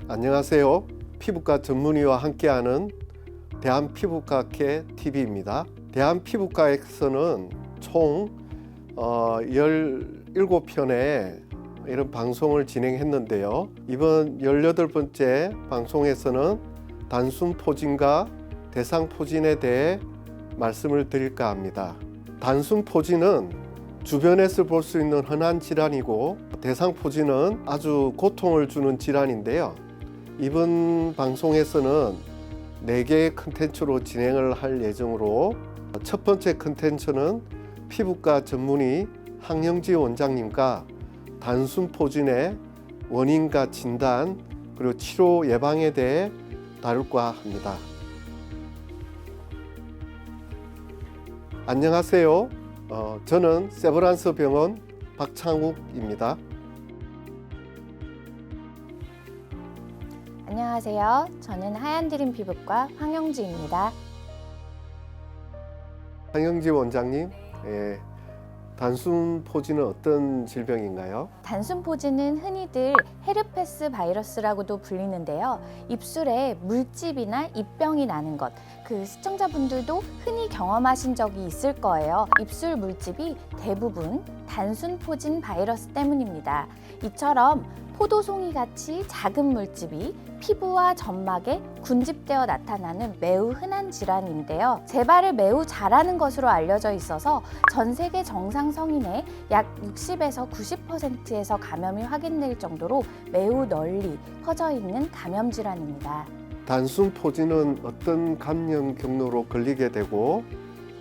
안녕하세요. 피부과 전문의와 함께하는 대한피부과학회 TV입니다. 대한피부과에서는 총 17편의 이런 방송을 진행했는데요. 이번 18번째 방송에서는 단순 포진과 대상 포진에 대해 말씀을 드릴까 합니다. 단순 포진은 주변에서 볼 수 있는 흔한 질환이고, 대상 포진은 아주 고통을 주는 질환인데요. 이번 방송에서는 4개의 컨텐츠로 진행을 할 예정으로, 첫 번째 컨텐츠는 피부과 전문의 황영지 원장님과 단순 포진의 원인과 진단, 그리고 치료 예방에 대해 다룰까 합니다. 안녕하세요. 저는 세브란스 병원 박창욱입니다. 안녕하세요. 저는 하얀드림 피부과 황영지입니다. 황영지 원장님, 단순 포진은 어떤 질병인가요? 단순 포진은 흔히들 헤르페스 바이러스라고도 불리는데요. 입술에 물집이나 입병이 나는 것, 시청자분들도 흔히 경험하신 적이 있을 거예요. 입술 물집이 대부분 단순 포진 바이러스 때문입니다. 이처럼 포도송이 같이 작은 물집이 피부와 점막에 군집되어 나타나는 매우 흔한 질환인데요. 재발을 매우 잘하는 것으로 알려져 있어서 전 세계 정상 성인의 약 60에서 90%에서 감염이 확인될 정도로 매우 널리 퍼져 있는 감염 질환입니다. 단순 포진은 어떤 감염 경로로 걸리게 되고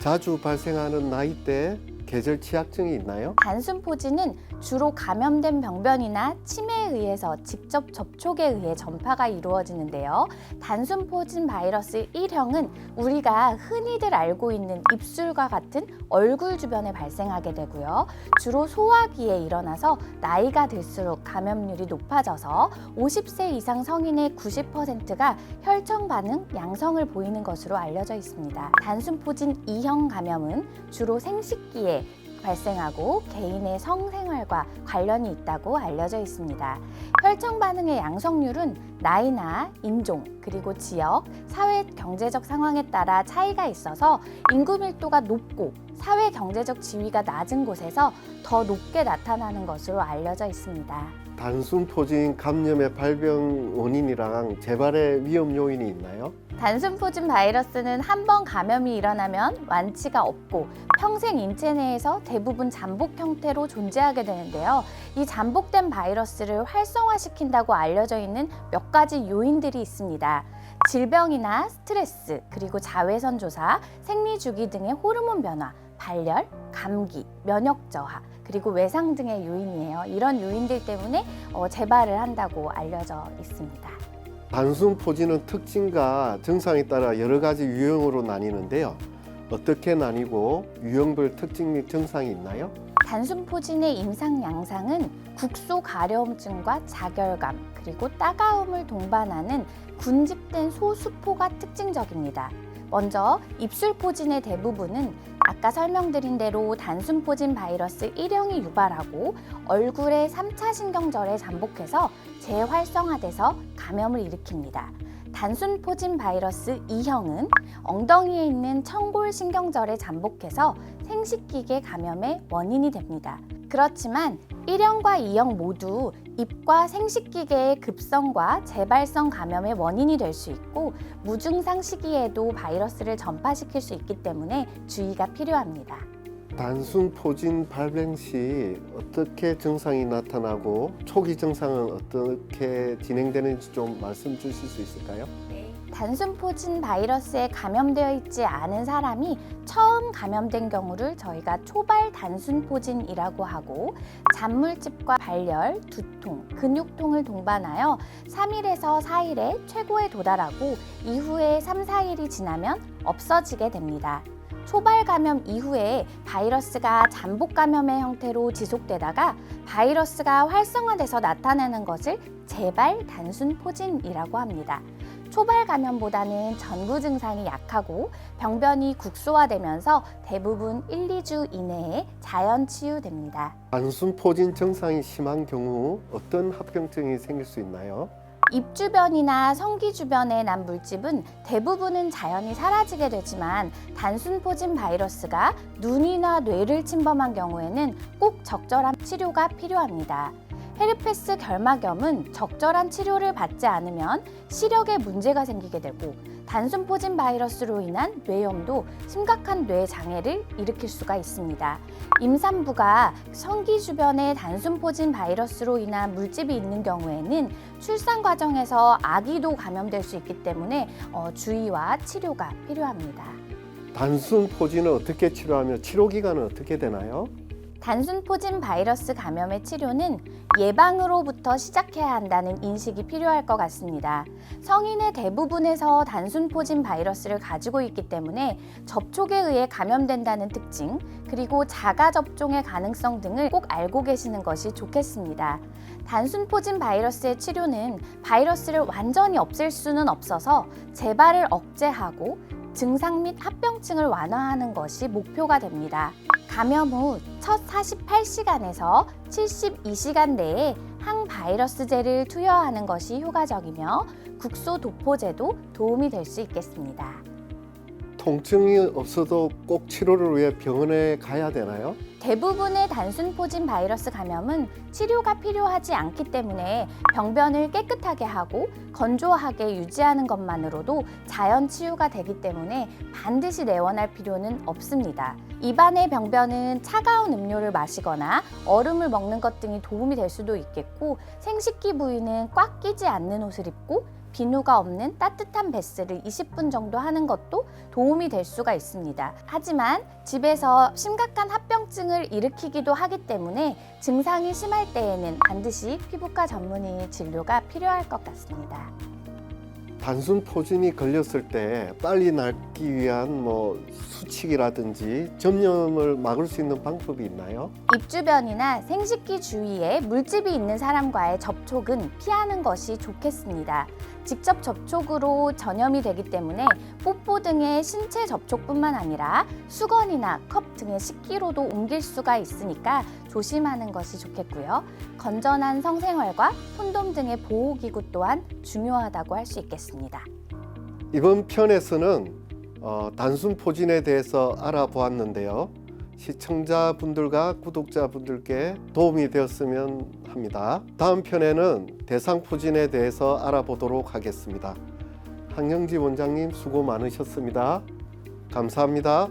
자주 발생하는 나이대, 계절 취약증이 있나요? 단순 포진은 주로 감염된 병변이나 침에 의해서 직접 접촉에 의해 전파가 이루어지는데요. 단순 포진 바이러스 1형은 우리가 흔히들 알고 있는 입술과 같은 얼굴 주변에 발생하게 되고요. 주로 소화기에 일어나서 나이가 들수록 감염률이 높아져서 50세 이상 성인의 90%가 혈청 반응 양성을 보이는 것으로 알려져 있습니다. 단순 포진 2형 감염은 주로 생식기에 발생하고 개인의 성생활과 관련이 있다고 알려져 있습니다. 혈청 반응의 양성률은 나이나 인종, 그리고 지역, 사회 경제적 상황에 따라 차이가 있어서 인구 밀도가 높고 사회 경제적 지위가 낮은 곳에서 더 높게 나타나는 것으로 알려져 있습니다. 단순 포진 감염의 발병 원인이랑 재발의 위험 요인이 있나요? 단순 포진 바이러스는 한 번 감염이 일어나면 완치가 없고 평생 인체 내에서 대부분 잠복 형태로 존재하게 되는데요. 이 잠복된 바이러스를 활성화시킨다고 알려져 있는 몇 가지 요인들이 있습니다. 질병이나 스트레스, 그리고 자외선 조사, 생리주기 등의 호르몬 변화, 발열, 감기, 면역 저하, 그리고 외상 등의 요인이에요. 이런 요인들 때문에 재발을 한다고 알려져 있습니다. 단순 포진은 특징과 증상에 따라 여러 가지 유형으로 나뉘는데요. 어떻게 나뉘고 유형별 특징 및 증상이 있나요? 단순 포진의 임상 양상은 국소 가려움증과 자결감, 그리고 따가움을 동반하는 군집된 소수포가 특징적입니다. 먼저 입술 포진의 대부분은 아까 설명드린 대로 단순 포진 바이러스 1형이 유발하고 얼굴의 3차 신경절에 잠복해서 재활성화돼서 감염을 일으킵니다. 단순 포진 바이러스 2형은 엉덩이에 있는 청골 신경절에 잠복해서 생식기계 감염의 원인이 됩니다. 그렇지만 1형과 2형 모두 입과 생식기계의 급성과 재발성 감염의 원인이 될 수 있고 무증상 시기에도 바이러스를 전파시킬 수 있기 때문에 주의가 필요합니다. 단순 포진 발병 시 어떻게 증상이 나타나고 초기 증상은 어떻게 진행되는지 좀 말씀 주실 수 있을까요? 단순 포진 바이러스에 감염되어 있지 않은 사람이 처음 감염된 경우를 저희가 초발 단순 포진이라고 하고, 잔물집과 발열, 두통, 근육통을 동반하여 3일에서 4일에 최고에 도달하고 이후에 3, 4일이 지나면 없어지게 됩니다. 초발 감염 이후에 바이러스가 잠복 감염의 형태로 지속되다가 바이러스가 활성화돼서 나타나는 것을 재발 단순 포진이라고 합니다. 초발 감염보다는 전구 증상이 약하고 병변이 국소화되면서 대부분 1, 2주 이내에 자연 치유됩니다. 단순 포진 증상이 심한 경우 어떤 합병증이 생길 수 있나요? 입 주변이나 성기 주변에 난 물집은 대부분은 자연히 사라지게 되지만 단순 포진 바이러스가 눈이나 뇌를 침범한 경우에는 꼭 적절한 치료가 필요합니다. 헤르페스 결막염은 적절한 치료를 받지 않으면 시력에 문제가 생기게 되고 단순 포진 바이러스로 인한 뇌염도 심각한 뇌 장애를 일으킬 수가 있습니다. 임산부가 성기 주변에 단순 포진 바이러스로 인한 물집이 있는 경우에는 출산 과정에서 아기도 감염될 수 있기 때문에 주의와 치료가 필요합니다. 단순 포진을 어떻게 치료하며 치료 기간은 어떻게 되나요? 단순 포진 바이러스 감염의 치료는 예방으로부터 시작해야 한다는 인식이 필요할 것 같습니다. 성인의 대부분에서 단순 포진 바이러스를 가지고 있기 때문에 접촉에 의해 감염된다는 특징, 그리고 자가 접종의 가능성 등을 꼭 알고 계시는 것이 좋겠습니다. 단순 포진 바이러스의 치료는 바이러스를 완전히 없앨 수는 없어서 재발을 억제하고 증상 및 합병증을 완화하는 것이 목표가 됩니다. 감염 후 첫 48시간에서 72시간 내에 항바이러스제를 투여하는 것이 효과적이며 국소도포제도 도움이 될 수 있겠습니다. 통증이 없어도 꼭 치료를 위해 병원에 가야 되나요? 대부분의 단순 포진 바이러스 감염은 치료가 필요하지 않기 때문에 병변을 깨끗하게 하고 건조하게 유지하는 것만으로도 자연 치유가 되기 때문에 반드시 내원할 필요는 없습니다. 입안의 병변은 차가운 음료를 마시거나 얼음을 먹는 것 등이 도움이 될 수도 있겠고, 생식기 부위는 꽉 끼지 않는 옷을 입고 비누가 없는 따뜻한 베스를 20분 정도 하는 것도 도움이 될 수가 있습니다. 하지만 집에서 심각한 합병증을 일으키기도 하기 때문에 증상이 심할 때에는 반드시 피부과 전문의 진료가 필요할 것 같습니다. 단순 포진이 걸렸을 때 빨리 낫기 위한 수칙이라든지 전염을 막을 수 있는 방법이 있나요? 입 주변이나 생식기 주위에 물집이 있는 사람과의 접촉은 피하는 것이 좋겠습니다. 직접 접촉으로 전염이 되기 때문에 뽀뽀 등의 신체 접촉뿐만 아니라 수건이나 컵 등의 식기로도 옮길 수가 있으니까 조심하는 것이 좋겠고요. 건전한 성생활과 콘돔 등의 보호기구 또한 중요하다고 할 수 있겠습니다. 이번 편에서는 단순 포진에 대해서 알아보았는데요. 시청자분들과 구독자분들께 도움이 되었으면 합니다. 다음 편에는 대상 포진에 대해서 알아보도록 하겠습니다. 황영지 원장님 수고 많으셨습니다. 감사합니다.